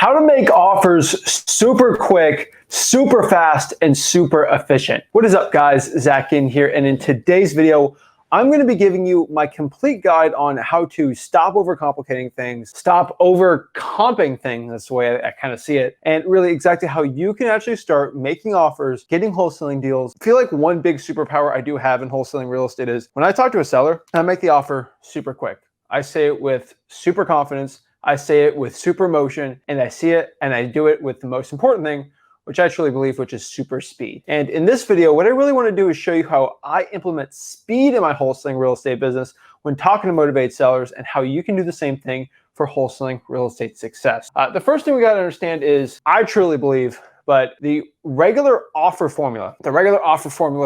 How to make offers super quick, super fast, and super efficient. What is up, guys? Zach in here, and in today's video, I'm going to be giving you my complete guide on how to stop overcomplicating things, stop overcomping things, that's the way I kind of see it, and really exactly how you can actually start making offers, getting wholesaling deals. I feel like one big superpower I do have in wholesaling real estate is when I talk to a seller, I make the offer super quick. I say it with super confidence. I say it with super emotion, and I see it and I do it with the most important thing, which I truly believe, which is super speed. And in this video, what I really want to do is show you how I implement speed in my wholesaling real estate business when talking to motivated sellers, and how you can do the same thing for wholesaling real estate success. The first thing we got to understand is, I truly believe, but the regular offer formula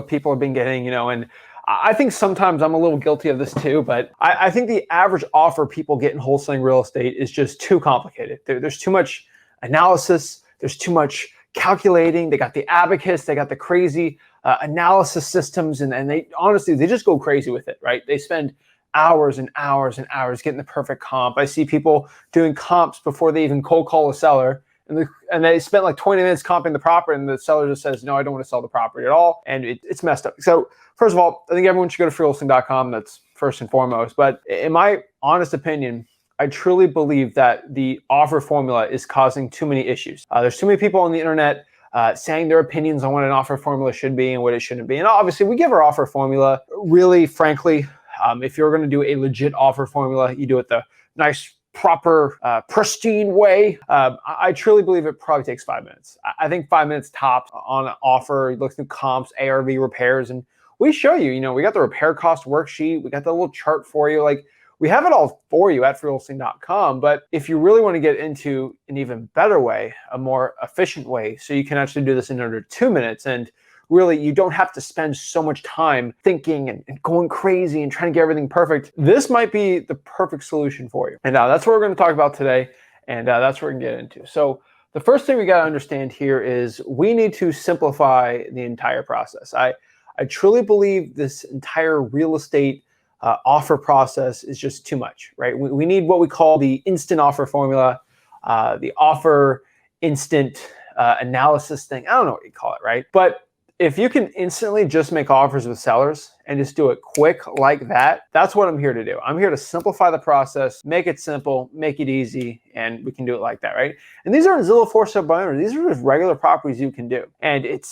people have been getting, and I think sometimes I'm a little guilty of this too, but I think the average offer people get in wholesaling real estate is just too complicated. There's too much analysis. There's too much calculating. They got the abacus. They got the crazy analysis systems, and they honestly, they just go crazy with it, right? They spend hours and hours and hours getting the perfect comp. I see people doing comps before they even cold call a seller. And they spent like 20 minutes comping the property, and the seller just says, no, I don't want to sell the property at all. And it's messed up. So first of all, I think everyone should go to freewholesaling.com. That's first and foremost. But in my honest opinion, I truly believe that the offer formula is causing too many issues. There's too many people on the internet saying their opinions on what an offer formula should be and what it shouldn't be. And obviously, we give our offer formula, really, frankly, if you're going to do a legit offer formula, you do it the nice, proper, pristine way. I truly believe it probably takes 5 minutes. I think 5 minutes tops on an offer. You look through comps, ARV repairs, and we show you, we got the repair cost worksheet. We got the little chart for you. Like, we have it all for you at freewholesaling.com. But if you really want to get into an even better way, a more efficient way, so you can actually do this in under 2 minutes, and really, you don't have to spend so much time thinking and going crazy and trying to get everything perfect, this might be the perfect solution for you. And that's what we're going to talk about today, and that's what we're going to get into. So the first thing we got to understand here is we need to simplify the entire process. I truly believe this entire real estate offer process is just too much, right? We need what we call the instant offer formula, the offer instant analysis thing. I don't know what you call it, right? But if you can instantly just make offers with sellers and just do it quick like that, that's what I'm here to do. I'm here to simplify the process, make it simple, make it easy, and we can do it like that, right? And these aren't Zillow for sale by owner. These are just regular properties you can do. And it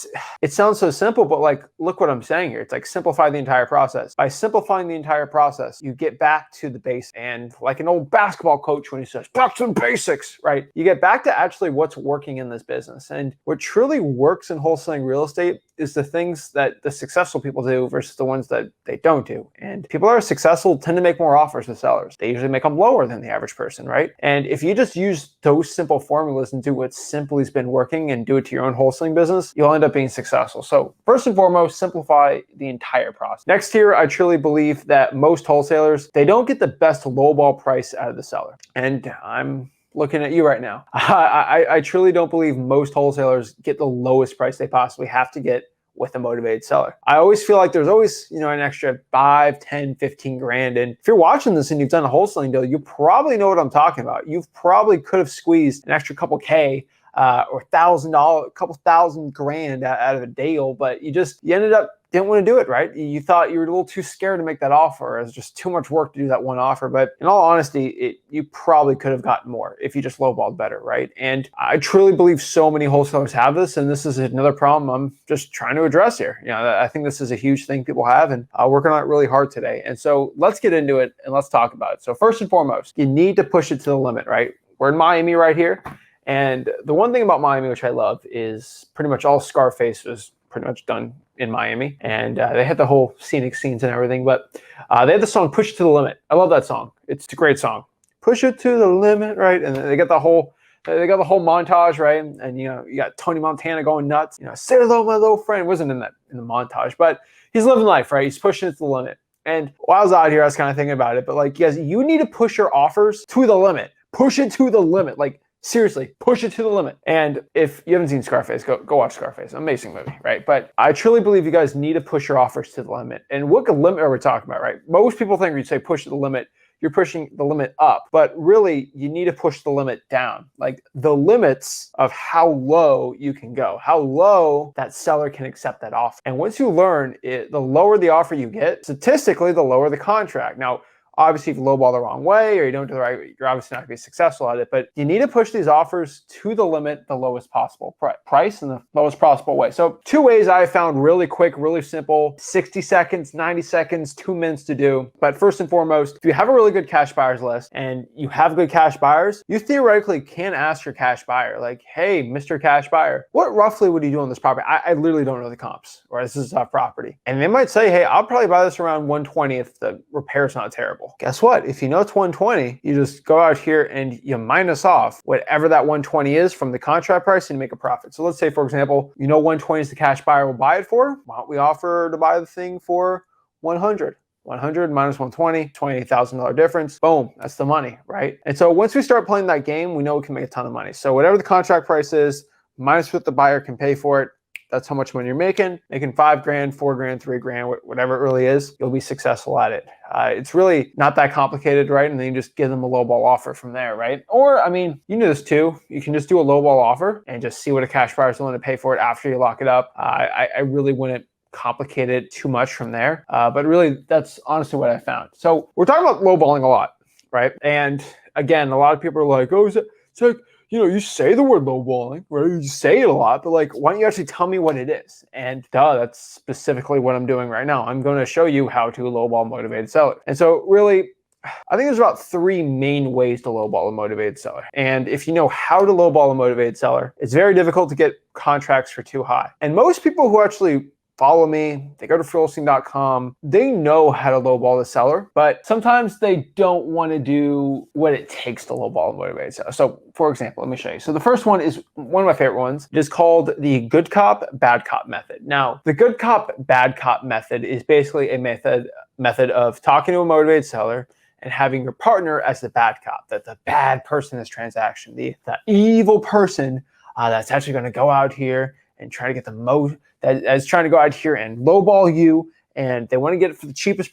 sounds so simple, but like, look what I'm saying here. It's like simplify the entire process. By simplifying the entire process, you get back to the basics. And like an old basketball coach when he says, back to the basics, right? You get back to actually what's working in this business. And what truly works in wholesaling real estate is the things that the successful people do versus the ones that they don't do. And people that are successful tend to make more offers with sellers. They usually make them lower than the average person, right? And if you just use those simple formulas and do what simply has been working and do it to your own wholesaling business, you'll end up being successful. So first and foremost, simplify the entire process. Next here, I truly believe that most wholesalers, they don't get the best lowball price out of the seller. And I'm looking at you right now. I truly don't believe most wholesalers get the lowest price they possibly have to get with a motivated seller. I always feel like there's always, an extra 5, 10, 15 grand. And if you're watching this and you've done a wholesaling deal, you probably know what I'm talking about. You probably could have squeezed an extra couple K or $1,000, a couple thousand grand out of a deal, but you ended up didn't want to do it, right? You thought you were a little too scared to make that offer. It was just too much work to do that one offer. But in all honesty, you probably could have gotten more if you just lowballed better, right? And I truly believe so many wholesalers have this, and this is another problem I'm just trying to address here. I think this is a huge thing people have, and I'm working on it really hard today. And so let's get into it and let's talk about it. So first and foremost, you need to push it to the limit, right? We're in Miami right here. And the one thing about Miami, which I love, is pretty much all Scarface was pretty much done in Miami. And they had the whole scenic scenes and everything, but they had the song Push It to the Limit. I love that song. It's a great song. Push it to the limit, right? And they got the whole montage, right? And you got Tony Montana going nuts. Say hello, my little friend. Wasn't in the montage, but he's living life, right? He's pushing it to the limit. And while I was out here, I was kind of thinking about it, but like, guys, you need to push your offers to the limit. Push it to the limit. Like, seriously, push it to the limit. And if you haven't seen Scarface, go watch Scarface. Amazing movie, right? But I truly believe you guys need to push your offers to the limit. And what limit are we talking about, right? Most people think when you say push to the limit, you're pushing the limit up. But really, you need to push the limit down, like the limits of how low you can go, how low that seller can accept that offer. And once you learn it, the lower the offer you get, statistically, the lower the contract. Now, obviously, if you lowball the wrong way or you don't do the right, you're obviously not going to be successful at it. But you need to push these offers to the limit, the lowest possible price and the lowest possible way. So 2 ways I found really quick, really simple, 60 seconds, 90 seconds, 2 minutes to do. But first and foremost, if you have a really good cash buyers list and you have good cash buyers, you theoretically can ask your cash buyer, like, hey, Mr. Cash Buyer, what roughly would you do on this property? I literally don't know the comps, or this is a tough property. And they might say, hey, I'll probably buy this around 120 if the repair's not terrible. Guess what? If you know it's 120, you just go out here and you minus off whatever that 120 is from the contract price and you make a profit. So let's say, for example, you know 120 is the cash buyer will buy it for. Why don't we offer to buy the thing for 100? 100 minus 120, $28,000 difference. Boom, that's the money, right? And so once we start playing that game, we know we can make a ton of money. So whatever the contract price is, minus what the buyer can pay for it, that's how much money you're making. Making $5 grand, $4 grand, $3 grand, whatever it really is, you'll be successful at it. It's really not that complicated, right? And then you just give them a lowball offer from there, right? Or, I mean, you do this too. You can just do a lowball offer and just see what a cash buyer is willing to pay for it after you lock it up. I really wouldn't complicate it too much from there. But really, that's honestly what I found. So we're talking about lowballing a lot, right? And again, a lot of people are like, oh, it's like, you know, you say the word lowballing, right? You say it a lot, but like, why don't you actually tell me what it is? And that's specifically what I'm doing right now. I'm going to show you how to lowball a motivated seller. And so really, I think there's about 3 main ways to lowball a motivated seller. And if you know how to lowball a motivated seller, it's very difficult to get contracts for too high. And most people who actually follow me, they go to Wholesale.com, they know how to lowball the seller, but sometimes they don't want to do what it takes to lowball a motivated seller. So for example, let me show you. So the first one is one of my favorite ones. It is called the good cop, bad cop method. Now, the good cop, bad cop method is basically a method of talking to a motivated seller and having your partner as the bad cop, the bad person in this transaction, the evil person that's actually going to go out here and try to get the most, that is trying to go out here and lowball you, and they want to get it for the cheapest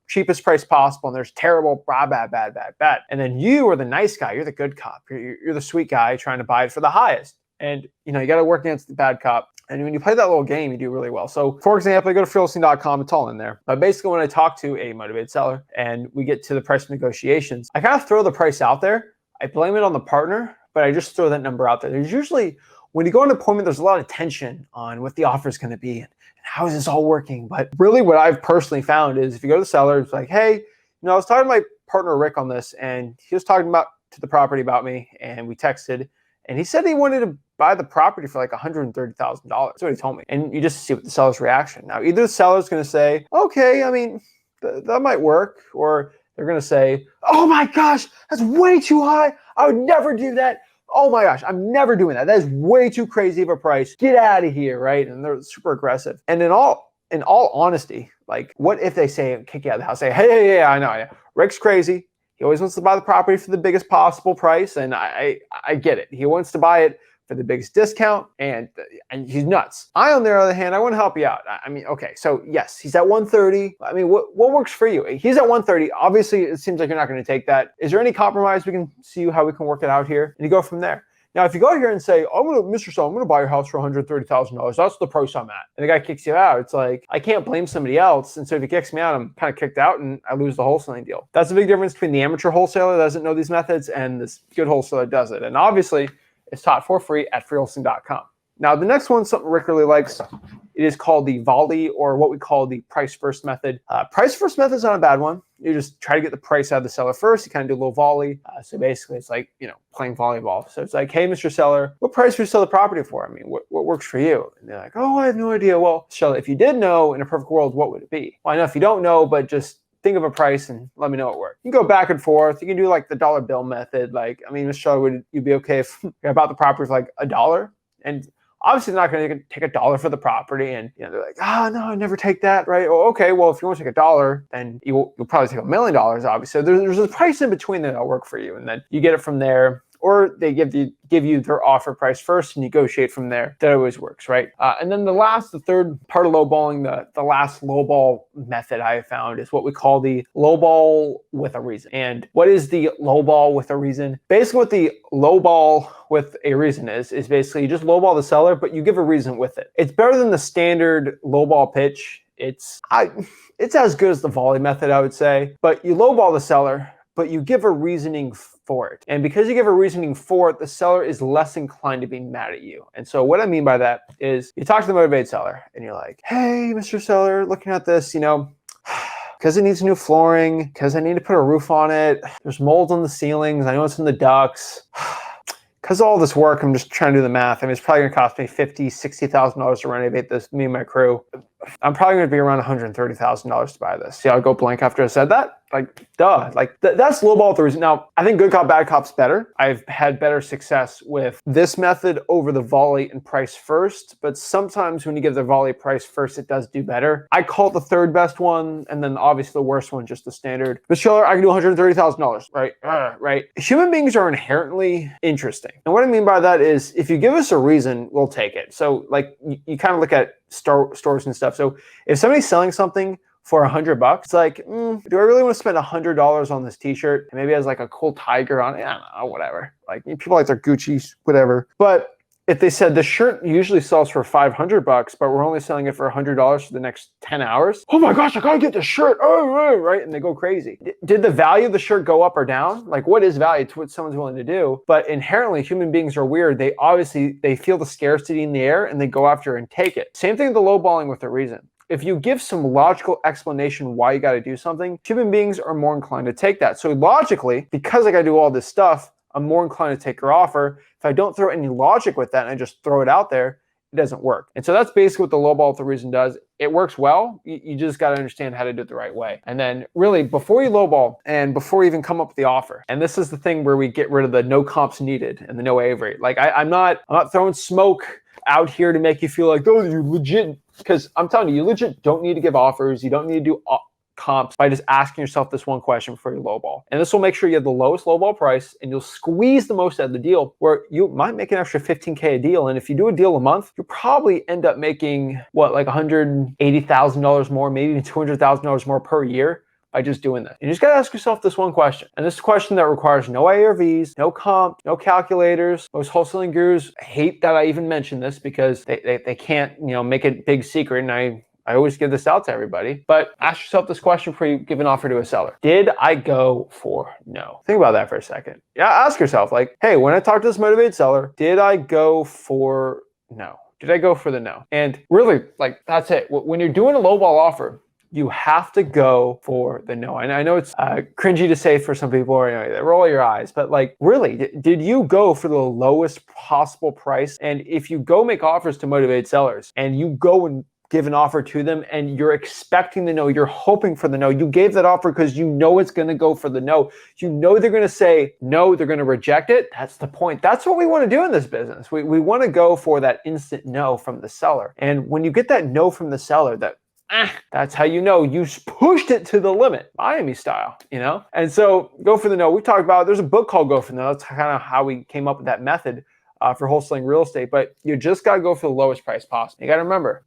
cheapest price possible, and there's terrible, bad. And then you are the nice guy, you're the good cop, you're the sweet guy trying to buy it for the highest. And you know, you got to work against the bad cop. And when you play that little game, you do really well. So for example, you go to Wholesale.com, it's all in there. But basically when I talk to a motivated seller and we get to the price negotiations, I kind of throw the price out there. I blame it on the partner, but I just throw that number out there. There's usually, when you go on an appointment, there's a lot of tension on what the offer is going to be and how is this all working. But really what I've personally found is if you go to the seller, it's like, hey, you know, I was talking to my partner Rick on this, and he was talking to the property about me, and we texted, and he said he wanted to buy the property for like $130,000. That's what he told me. And you just see what the seller's reaction. Now, either the seller's going to say, okay, I mean, that might work, or they're going to say, oh my gosh, that's way too high. I would never do that. Oh my gosh, I'm never doing that. That is way too crazy of a price. Get out of here, right? And they're super aggressive. And in all honesty, like, what if they say, kick you out of the house, say, hey, I know, yeah, Rick's crazy. He always wants to buy the property for the biggest possible price, and I get it. He wants to buy it for the biggest discount, and he's nuts. I, on the other hand, I want to help you out. I mean, okay, so yes, he's at 130. I mean, what works for you? He's at 130. Obviously, it seems like you're not going to take that. Is there any compromise? We can see how we can work it out here, and you go from there. Now, if you go here and say, oh, Mr. Seller, I'm going to buy your house for $130,000. That's the price I'm at. And the guy kicks you out. It's like, I can't blame somebody else. And so if he kicks me out, I'm kind of kicked out and I lose the wholesaling deal. That's the big difference between the amateur wholesaler that doesn't know these methods and this good wholesaler does it. And obviously, it's taught for free at freewholesaling.com. Now, the next one, something Rick really likes, it is called the volley, or what we call the price first method. Price first method is not a bad one. You just try to get the price out of the seller first. You kind of do a little volley. So basically, it's like, you know, playing volleyball. So it's like, hey, Mr. Seller, what price would you sell the property for? I mean, what works for you? And they're like, oh, I have no idea. Well, Seller, if you did know, in a perfect world, what would it be? Well, I know if you don't know, but just think of a price and let me know it works. You can go back and forth. You can do like the dollar bill method. Like, I mean, Mr. Seller, would you be okay if I bought the property for like $1? And obviously, they're not going to take $1 for the property, and you know, they're like, oh, no, I never take that, right? Well, okay, well, if you want to take $1, then you'll probably take $1 million, obviously. So there's a price in between that'll work for you, and then you get it from there. or they give you their offer price first and negotiate from there. That always works, right? And then the third part of lowballing, the last lowball method I have found is what we call the lowball with a reason. And what is the lowball with a reason? Basically what the lowball with a reason is basically you just lowball the seller, but you give a reason with it. It's better than the standard lowball pitch. It's as good as the volley method, I would say, but you lowball the seller, but you give a reasoning for it. And because you give a reasoning for it, the seller is less inclined to be mad at you. And so what I mean by that is you talk to the motivated seller and you're like, hey, Mr. Seller, looking at this, because it needs new flooring, because I need to put a roof on it. There's mold on the ceilings. I know it's in the ducts. Because of all this work, I'm just trying to do the math. I mean, it's probably gonna cost me $50,000, $60,000 to renovate this, me and my crew. I'm probably gonna be around $130,000 to buy this. See how I go blank after I said that? Like, duh, like that's lowball with the reason. Now, I think good cop, bad cop's better. I've had better success with this method over the volley and price first, but sometimes when you give the volley price first, it does do better. I call it the third best one, and then obviously the worst one, just the standard. Mr. Seller, I can do $130,000, right? Right. Human beings are inherently interesting. And what I mean by that is if you give us a reason, we'll take it. So like you kind of look at stores and stuff. So if somebody's selling something for $100, it's like, do I really want to spend $100 on this t-shirt? And maybe it has like a cool tiger on it. I don't know, whatever. Like people like their Gucci, whatever. But if they said the shirt usually sells for $500, but we're only selling it for $100 for the next 10 hours. Oh my gosh, I gotta get the shirt. Oh, right. And they go crazy. Did the value of the shirt go up or down? Like what is value to what someone's willing to do? But inherently human beings are weird. They feel the scarcity in the air and they go after and take it. Same thing with the lowballing with a reason. If you give some logical explanation why you got to do something, human beings are more inclined to take that. So logically, because I got to do all this stuff, I'm more inclined to take your offer. If I don't throw any logic with that and I just throw it out there, it doesn't work. And so that's basically what the lowball with the reason does. It works well. You just got to understand how to do it the right way. And then really before you lowball and before you even come up with the offer, and this is the thing where we get rid of the no comps needed and the no AV rate. Like I'm not throwing smoke out here to make you feel like, oh, you're legit. Because I'm telling you, you legit don't need to give offers. You don't need to do comps by just asking yourself this one question before you lowball. And this will make sure you have the lowest lowball price and you'll squeeze the most out of the deal where you might make an extra $15K a deal. And if you do a deal a month, you'll probably end up making what, like $180,000 more, maybe even $200,000 more per year by just doing this. You just gotta ask yourself this one question. And this is a question that requires no ARVs, no comp, no calculators. Most wholesaling gurus hate that I even mention this because they can't, make it big secret. And I always give this out to everybody, but ask yourself this question before you give an offer to a seller. Did I go for no? Think about that for a second. Yeah, ask yourself like, hey, when I talk to this motivated seller, did I go for no? Did I go for the no? And really, like, that's it. When you're doing a lowball offer, you have to go for the no. And I know it's cringy to say for some people, or they roll your eyes, but like, really, did you go for the lowest possible price? And if you go make offers to motivated sellers and you go and give an offer to them and you're expecting the no, you're hoping for the no, you gave that offer because you know it's going to go for the no. You know they're going to say no, they're going to reject it. That's the point. That's what we want to do in this business. We want to go for that instant no from the seller. And when you get that no from the seller, that's how you know you pushed it to the limit, Miami style, And so go for the no. We talked about, there's a book called Go for the No. That's kind of how we came up with that method for wholesaling real estate, but you just got to go for the lowest price possible. You got to remember,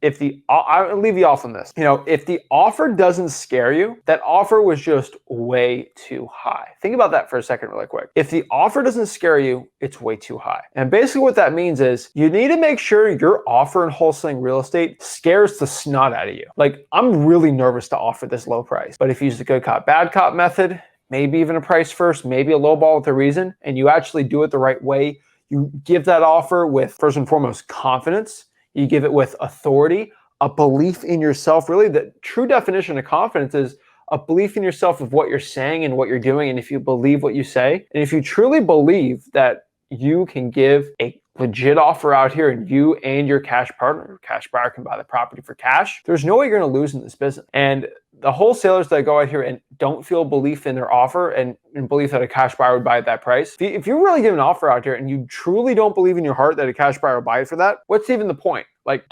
I'll leave you off on this. If the offer doesn't scare you, that offer was just way too high. Think about that for a second really quick. If the offer doesn't scare you, it's way too high. And basically what that means is you need to make sure your offer in wholesaling real estate scares the snot out of you. Like, I'm really nervous to offer this low price, but if you use the good cop, bad cop method, maybe even a price first, maybe a low ball with a reason, and you actually do it the right way, you give that offer with, first and foremost, confidence. You give it with authority, a belief in yourself. Really, the true definition of confidence is a belief in yourself of what you're saying and what you're doing. And if you believe what you say, and if you truly believe that you can give a legit offer out here and you and your cash partner, cash buyer, can buy the property for cash, there's no way you're going to lose in this business. And the wholesalers that go out here and don't feel belief in their offer and believe that a cash buyer would buy at that price, if you really give an offer out here and you truly don't believe in your heart that a cash buyer will buy it for that, what's even the point? Like,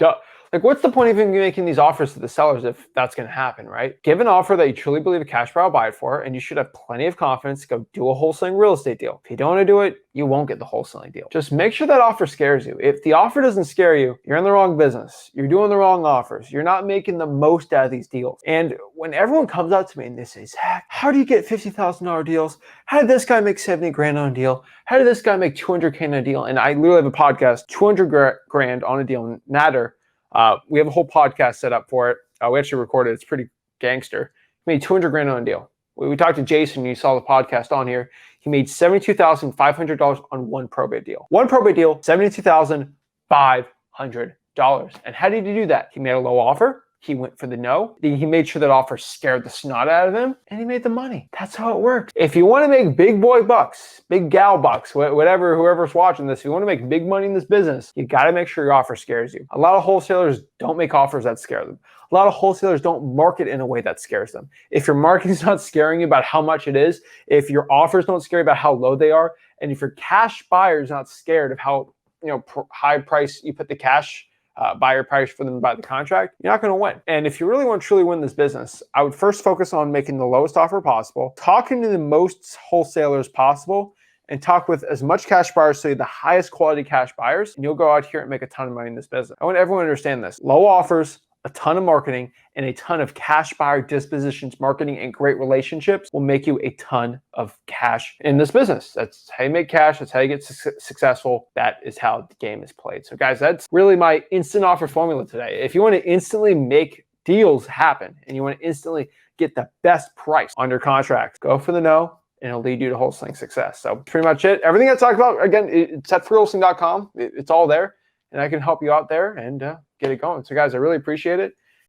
Like, what's the point of even making these offers to the sellers if that's going to happen, right? Give an offer that you truly believe a cash buyer will buy it for, and you should have plenty of confidence to go do a wholesaling real estate deal. If you don't want to do it, you won't get the wholesaling deal. Just make sure that offer scares you. If the offer doesn't scare you, you're in the wrong business. You're doing the wrong offers. You're not making the most out of these deals. And when everyone comes up to me and they say, Zach, how do you get $50,000 deals? How did this guy make 70 grand on a deal? How did this guy make 200K on a deal? And I literally have a podcast, 200 grand on a deal. Natter, we have a whole podcast set up for it. We actually recorded it. It's pretty gangster. He made 200 grand on a deal. We talked to Jason. You saw the podcast on here. He made $72,500 on one probate deal. One probate deal, $72,500. And how did he do that? He made a low offer. He went for the no. He made sure that offer scared the snot out of him, and he made the money. That's how it works. If you want to make big boy bucks, big gal bucks, whatever, whoever's watching this, if you want to make big money in this business, you got to make sure your offer scares you. A lot of wholesalers don't make offers that scare them. A lot of wholesalers don't market in a way that scares them. If your marketing's not scaring you about how much it is, if your offers don't scare you about how low they are, and if your cash buyer is not scared of how high price you put the cash buyer price for them to buy the contract, you're not going to win. And if you really want to truly win this business, I would first focus on making the lowest offer possible, talking to the most wholesalers possible, and talk with as much cash buyers, so the highest quality cash buyers, and you'll go out here and make a ton of money in this business. I want everyone to understand this. Low offers, a ton of marketing, and a ton of cash buyer dispositions, marketing, and great relationships will make you a ton of cash in this business. That's how you make cash. That's how you get successful. That is how the game is played. So guys, that's really my instant offer formula today. If you want to instantly make deals happen and you want to instantly get the best price on your contract, go for the no, and it'll lead you to wholesaling success. So pretty much it. Everything I talked about, again, it's at freewholesaling.com. It's all there, and I can help you out there and get it going. So guys, I really appreciate it.